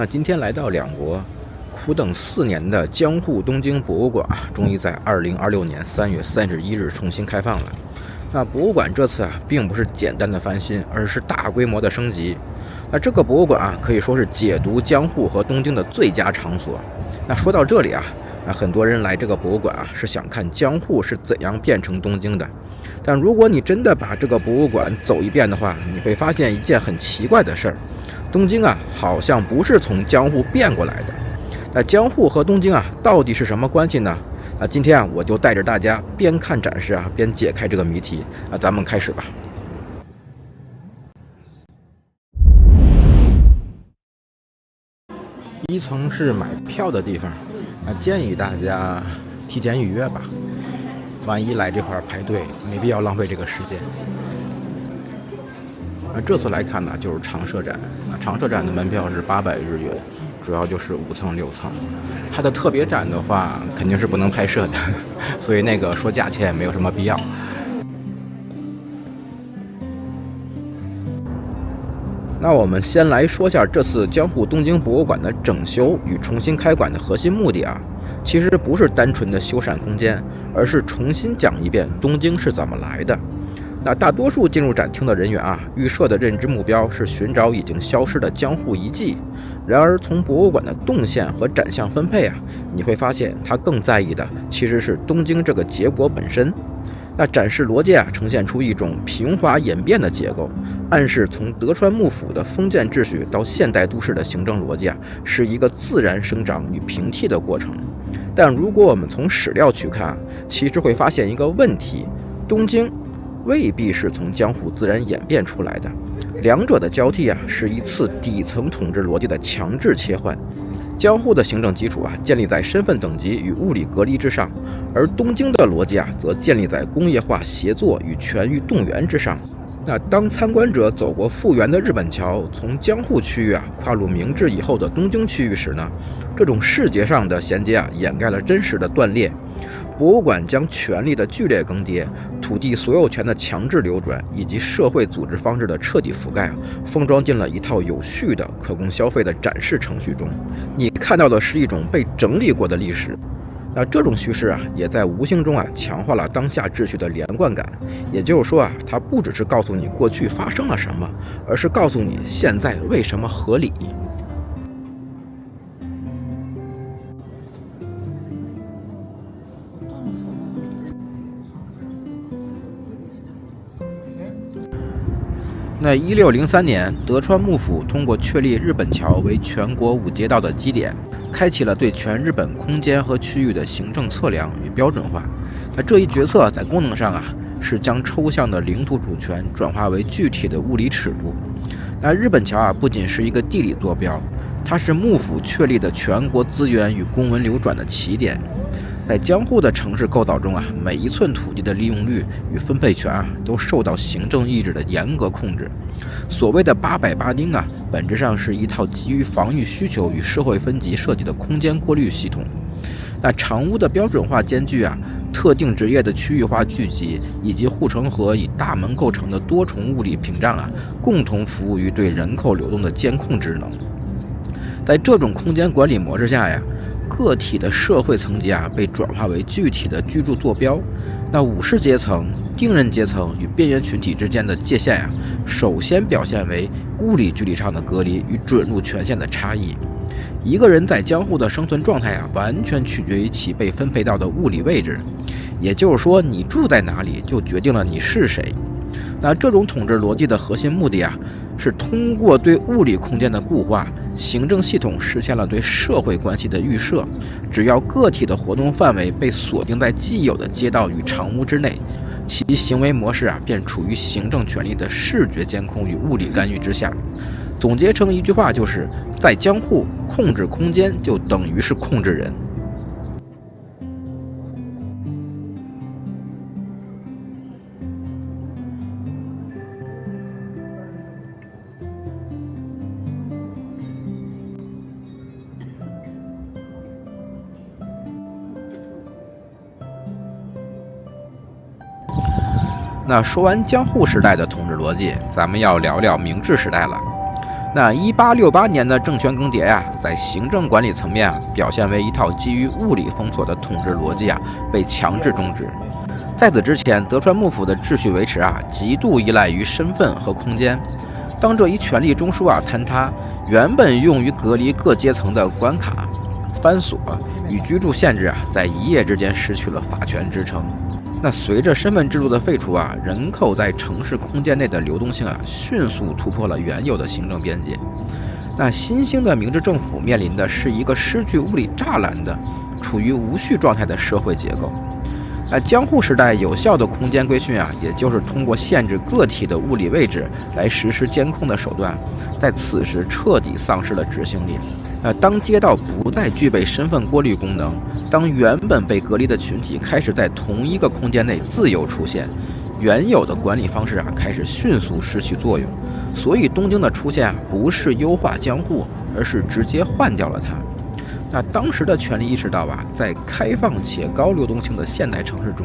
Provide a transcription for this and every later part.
那今天来到兩國，苦等4年的江戶東京博物馆終於在2026年3月31日重新開放了。那博物館這次並不是簡單的翻新，而是大規模的升級。那這個博物館可以說是解讀江戶和東京的最佳場所。那說到這裡很多人來這個博物館是想看江戶是怎樣變成東京的。但如果你真的把這個博物館走一遍的話，你会發現一件很奇怪的事兒：東京好像不是從江戶變過來的。那江戶和東京到底是什麼關係呢？那今天我就帶着大家邊看展示邊解開這個謎題。咱們開始吧。一層是買票的地方，建議大家提前預約吧，萬一来這塊排隊，沒必要浪費這個時間。這次來看呢，就是常設展。常設展的門票是800日元，主要就是5層、6層。它的特別展的話，肯定是不能拍攝的，所以那個說價錢也沒有什麼必要。那我們先來說下這次江戶東京博物館的整修與重新開館的核心目的其實不是單純的修繕空間，而是重新講一遍東京是怎麼來的。那大多數進入展厅的人員預設的認知目標是尋找已經消失的江戶遺跡。然而從博物館的动線和展項分配你會發現他更在意的其實是東京這個結果本身。那展示邏輯呈現出一種平滑演變的結構，暗示從德川幕府的封建秩序到現代都市的行政邏輯是一個自然生長與平替的過程。但如果我們從史料去看其實會發現一個問題：東京未必是從江戶自然演變出來的，两者的交替是一次底层統治逻輯的強制切換。江戶的行政基礎建立在身份等級與物理隔離之上，而東京的邏輯則建立在工業化協作與權域動員之上。那當參觀者走過復原的日本橋，從江戶區域跨入明治以後的東京區域時呢，這種視覺上的銜接掩蓋了真實的斷裂。博物館將權力的劇烈更迭、土地所有權的強制流轉以及社會組織方式的徹底覆蓋封装進了一套有序的可供消費的展示程序中。你看到的是一種被整理过的歷史。那这种叙事也在无形中强化了当下秩序的连貫感。也就是說它不只是告訴你過去發生了什麼，而是告訴你現在為什麼合理。那1603年，德川幕府通過確立日本橋為全國5街道的基點，開啟了對全日本空間和區域的行政測量與標準化。那這一決策在功能上是將抽象的領土主權轉化為具體的物理尺度。那日本橋不僅是一個地理坐標，它是幕府確立的全國資源與公文流轉的起點。在江戶的城市構造中每一寸土地的利用率與分配權都受到行政意志的嚴格控制。所謂的800丁本質上是一套基於防禦需求與社會分級設計的空間過濾系統。那長屋的標準化間距特定職業的區域化聚集，以及護城河以大門構成的多重物理屏障共同服務於對人口流動的監控職能。在這種空間管理模式下個體的社會層級被轉化為具體的居住坐標。那武士階層、定人階層與邊緣群體之間的界限首先表現為物理距離上的隔離與准入權限的差異。一個人在江戶的生存狀態完全取決於其被分配到的物理位置。也就是說，你住在哪裡就決定了你是誰。那這種統治邏輯的核心目的是通過對物理空間的固化，行政系統實現了對社會關係的預設。只要個體的活動範圍被鎖定在既有的街道與長屋之內，其行為模式便處於行政權力的視覺監控與物理干預之下。總結成一句話就是：在江戶，控制空間就等於是控制人。那說完江戶時代的統治邏輯，咱們要聊聊明治時代了。那1868年的政权更迭呀，在行政管理层面表现为一套基于物理封锁的统治逻辑被强制终止。在此之前，德川幕府的秩序维持极度依赖于身份和空间。当这一权力中枢坍塌，原本用于隔離各階層的關卡、藩鎖與居住限制在一夜之間失去了法權支撐。那隨着身份制度的廢除人口在城市空間內的流動性迅速突破了原有的行政邊界。那新興的明治政府面臨的是一個失去物理柵欄的、處於無序狀態的社會結構。那江戶時代有效的空間規訓也就是通過限制個體的物理位置來實施監控的手段，在此時徹底喪失了執行力。當街道不再具備身份過濾功能，當原本被隔離的群體開始在同一個空間內自由出現，原有的管理方式開始迅速失去作用。所以東京的出現不是優化江戶，而是直接換掉了它。那當時的權力意識到在開放且高流動性的現代城市中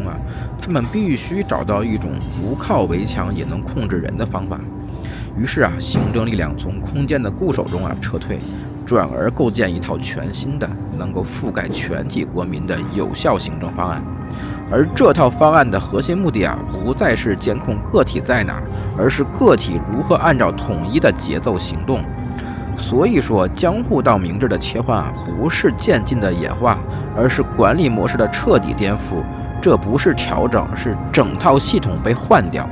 他們必須找到一種不靠圍牆也能控制人的方法。於是行政力量從空間的固守中撤退，轉而構建一套全新的能夠覆蓋全體國民的有效行政方案。而這套方案的核心目的不再是監控個體在哪兒，而是個體如何按照統一的節奏行動。所以說，江戶到明治的切換不是漸進的演化，而是管理模式的徹底顛覆。這不是調整，是整套系統被換掉。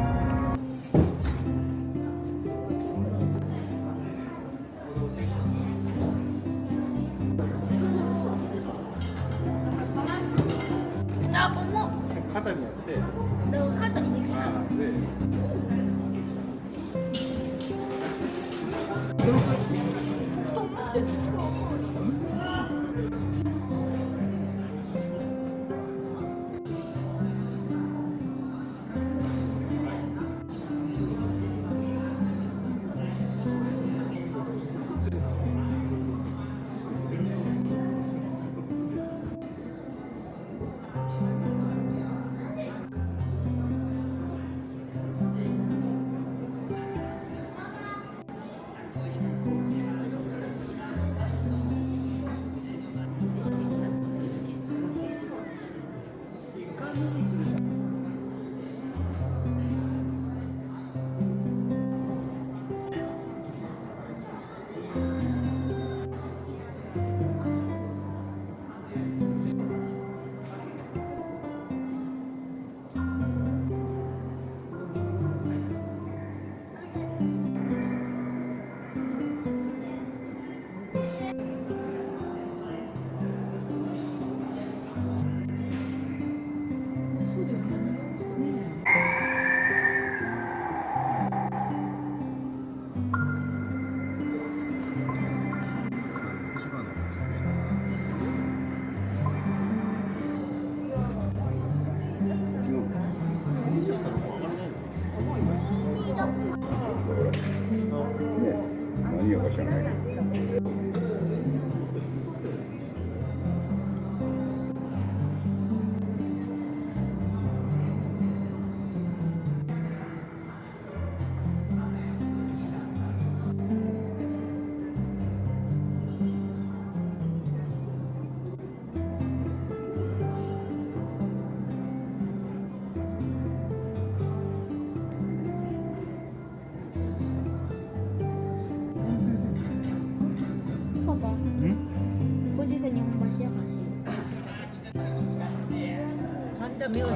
没有。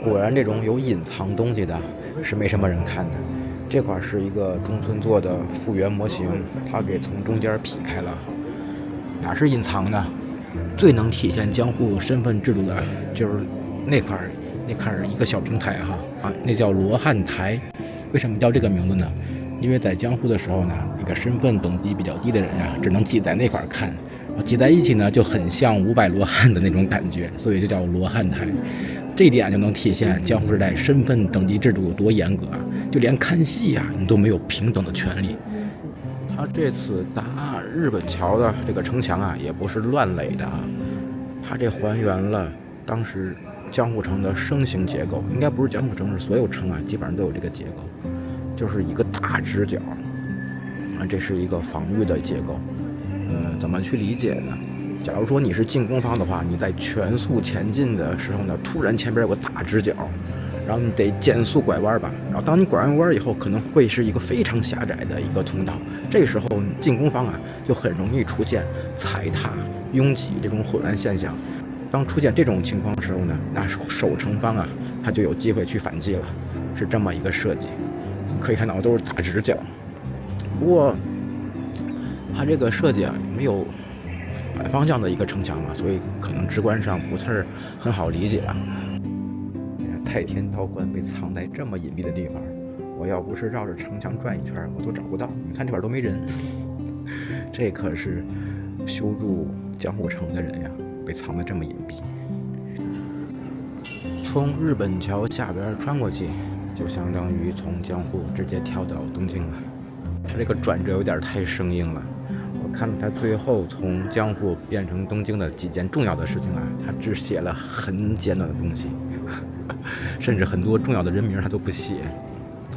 果然这種有隱藏東西的是沒什麼人看的。這塊是一個中村做的復原模型，它給從中間劈開了。哪是隱藏的？最能體現江戶身份制度的就是那塊一個小平台那叫羅漢台。為什麼叫這個名字呢？因為在江戶的時候呢，那個身份等級比較低的人只能擠在那塊看，擠在一起呢就很像500羅漢的那種感覺，所以就叫羅漢台。這一點就能體現江戶時代身份等級制度有多嚴格就連看戲你都沒有平等的權利。他這次打日本橋的這個城牆也不是亂壘的他這還原了當時江戶城的升形結構，應該不是江戶城，是所有城基本上都有這個結構，就是一個大直角這是一個防御的結構。怎麼去理解呢？假如說你是進攻方的話，你在全速前進的时候呢，突然前邊有個大直角，然後你得減速拐彎吧，然後當你拐完彎以後，可能會是一個非常狹窄的一個通道，這時候進攻方就很容易出現踩踏、擁擠這種混亂現象。當出現這種情況的時候呢，那守城方他就有機會去反擊了，是這麼一個設計。可以看到都是大直角，不過它這個設計沒有反方向的一個城牆所以可能直觀上不是很好理解太天道觀被藏在這麼隱蔽的地方，我要不是繞着城牆轉一圈，我都找不到。你看這塊都沒人，這可是修築江戶城的人被藏得這麼隱蔽。從日本橋下邊穿過去，就相當於從江戶直接跳到東京了。它這個轉折有點太生硬了。我看了他最後從江戶變成東京的幾件重要的事情他只寫了很簡短的東西，甚至很多重要的人名他都不寫，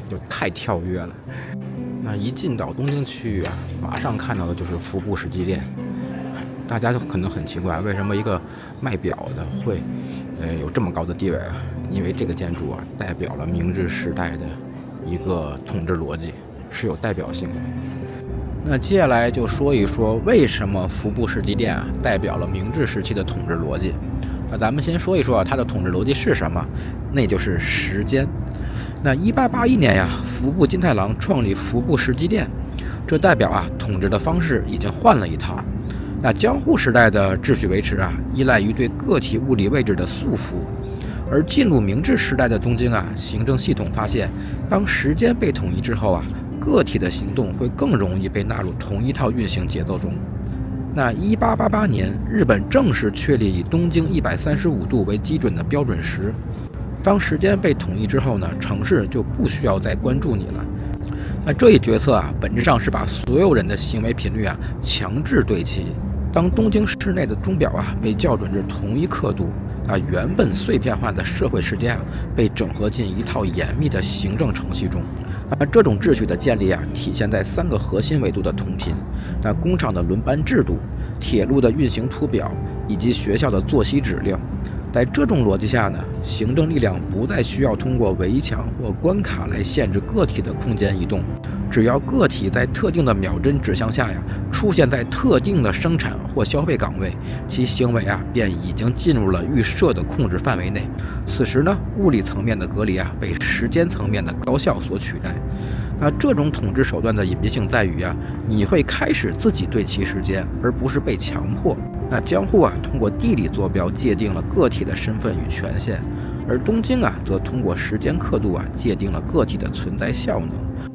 就太跳跃了。那一进到東京区域馬上看到的就是服部世纪殿。大家就可能很奇怪，為什麼一個賣表的會有這麼高的地位因為這個建築代表了明治時代的一個統治邏輯，是有代表性的。那接下來就說一說為什麼服部世紀殿代表了明治時期的統治邏輯。那咱們先說一說它的統治逻輯是什麼，那就是時間。那1881年服部金太郎創立服部世紀殿，這代表統治的方式已經換了一套。那江戶時代的秩序維持依賴於對個體物理位置的束縛，而進入明治时代的東京行政系統發現，當時間被統一之後個體的行動會更容易被納入同一套運行節奏中。那1888年，日本正式確立以東經135度為基準的標準時。當時間被統一之後呢，城市就不需要再關注你了。那這一決策本質上是把所有人的行為頻率強制對齊。當東京市內的鐘錶被校準至同一刻度，原本碎片化的社会时間被整合進一套嚴密的行政程序中。這種秩序的建立體現在3個核心維度的同頻：工廠的輪班制度、鐵路的運行圖表以及學校的作息指令。在這種邏輯下呢，行政力量不再需要通過圍牆或關卡來限制個體的空間移動，只要個體在特定的秒針指向下出現在特定的生產或消費崗位，其行為便已經進入了預設的控制範圍內。此時呢，物理層面的隔離被時間層面的高效所取代。那這種統治手段的隱蔽性在於你會開始自己对齐時間，而不是被強迫。那江戶通過地理坐標界定了個體的身份與權限，而東京則通過時間刻度界定了個體的存在效能。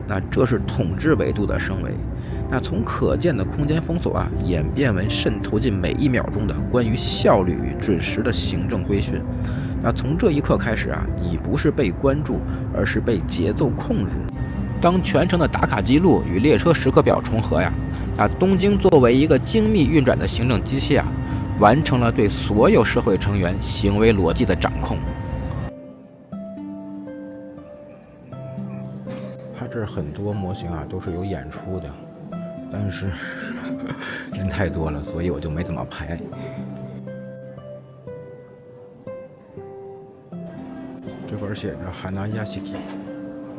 那這是統治維度的升維。那從可見的空間封鎖演变为滲透進每1秒鐘的關於效率與準時的行政規訓。那從這一刻開始你不是被關注，而是被節奏控制。當全程的打卡記錄與列車時刻表重合東京作為一個精密運轉的行政機器完成了對所有社會成員行為邏輯的掌控。它這很多模型都是有演出的，但是人太多了，所以我就沒怎麼排。這塊寫着Hanayashiki，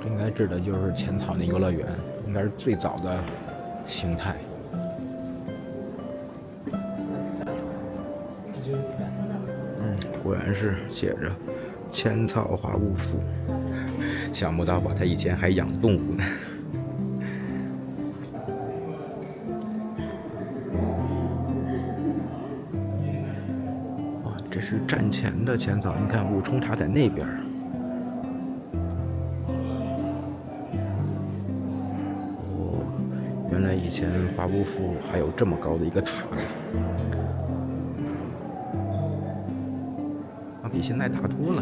這應該指的就是淺草那遊樂園，應該是最早的形態。果然是寫着千草花無腐，想不到吧？他以前还养动物呢。哇，这是战前的千草，你看五重塔在那边。哦，原来以前华乌府还有这么高的一个塔。比现在大多了。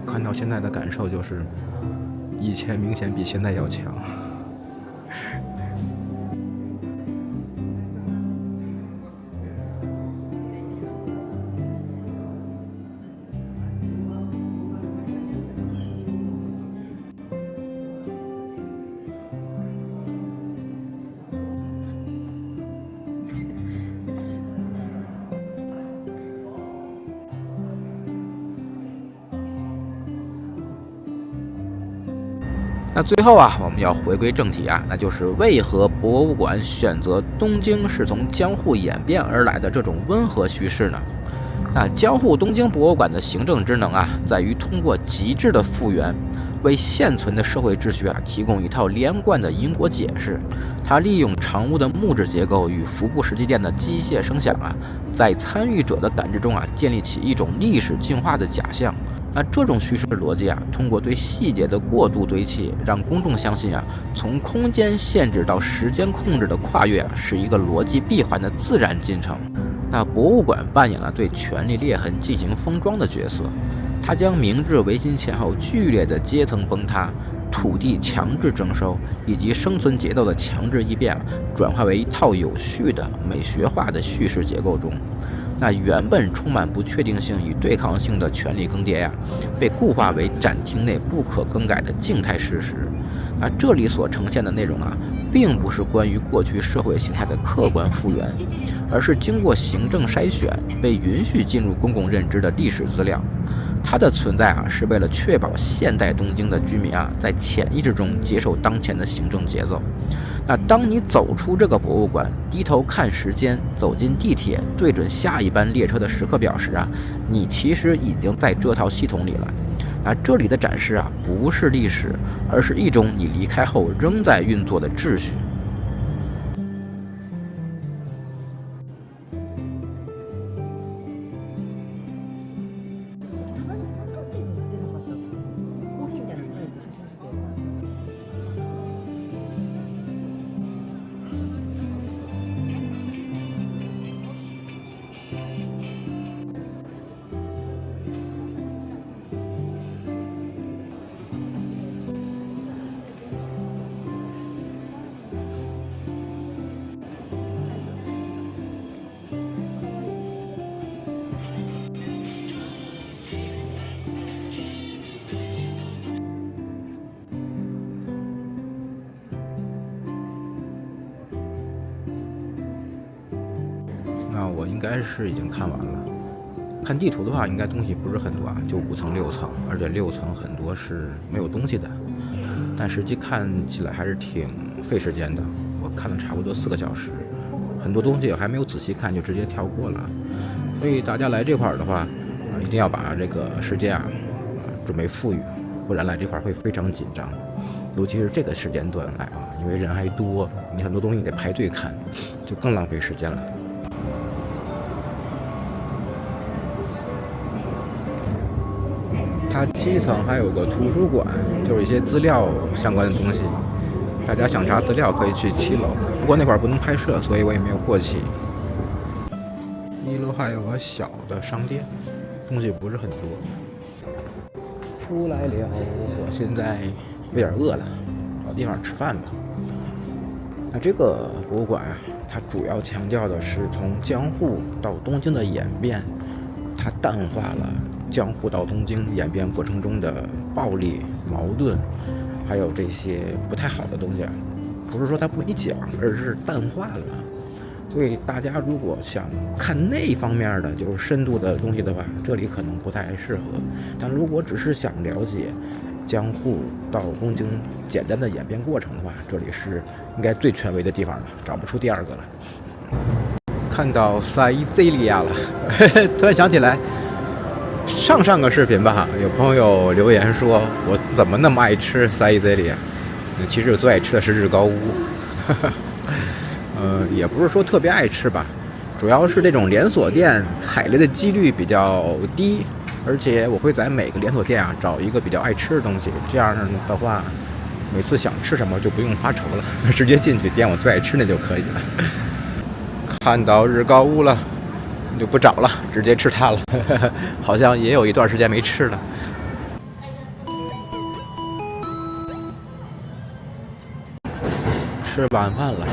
看到现在的感受就是，以前明显比现在要强。那最后啊，我們要回歸正題啊，那就是為何博物館選擇東京是從江戶演變而來的這種溫和敘事呢？那江戶東京博物館的行政職能啊，在於通過極致的復原，為現存的社會秩序啊提供一套連貫的因果解釋。它利用長屋的木質結構與服部石祭殿的機械聲響啊，在參與者的感知中啊，建立起一種歷史進化的假象。那這種敘事邏輯啊，通過對細節的過度堆砌，讓公眾相信啊，從空間限制到時間控制的跨越啊，是一個邏輯閉環的自然進程。那博物館扮演了對權力裂痕進行封裝的角色，它將明治維新前後劇烈的階層崩塌、土地強制徵收以及生存節奏的強制異變，轉化為一套有序的美學化的敘事結構中。那原本充滿不確定性與對抗性的權力更迭呀，被固化為展廳內不可更改的靜態事實。那這裡所呈現的內容啊，並不是關於過去社會形態的客觀復原，而是經過行政篩選、被允許進入公共認知的歷史資料。它的存在啊，是為了確保現代東京的居民啊，在潛意識中接受當前的行政節奏。那當你走出這個博物館，低頭看時間，走進地鐵，對準下一班列車的時刻表時啊，你其實已經在這套系統裡了。那這裡的展示啊，不是歷史，而是一種你離開後仍在運作的秩序。那我應該是已經看完了。看地圖的話，應該東西不是很多啊，就5層6層，而且6層很多是沒有東西的。但實際看起來還是挺費時間的，我看了差不多4個小時，很多東西我還沒有仔細看就直接跳過了。所以大家來這塊的話，一定要把這個時間啊準備富裕，不然來這塊會非常緊張。尤其是這個時間段來啊，因為人還多，你很多東西你得排隊看，就更浪費時間了。它7層還有個圖書館，就是一些資料相關的東西。大家想查資料可以去7樓，不過那塊不能拍攝，所以我也沒有過去。一樓還有個小的商店，東西不是很多。出來了，我現在有點餓了，找地方吃飯吧。那这个博物馆啊，它主要强調的是從江戶到東京的演變，它淡化了江戶到東京演變過程中的暴力、矛盾，還有這些不太好的東西啊。不是說它不給講，而是淡化了。所以大家如果想看那方面的就是深度的東西的話，這裡可能不太適合。但如果只是想了解江戶到東京簡單的演變過程的話，這裡是應該最權威的地方了，找不出第二個了。看到塞澤利亞了，突然想起來，上個視頻吧，有朋友留言說我怎麼那麼愛吃塞澤利亞，其實我最愛吃的是日高屋。也不是說特別愛吃吧，主要是這種連鎖店踩雷的幾率比較低，而且我會在每個連鎖店啊找一個比較愛吃的東西，這樣的話每次想吃什麼就不用發愁了，直接進去點我最愛吃的就可以了。看到日高屋了就不找了，直接吃它了，好像也有一段時間沒吃了。吃晚飯了，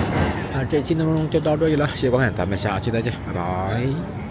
那這期內容就到這裡了，謝謝觀看，咱們下期再見，拜拜。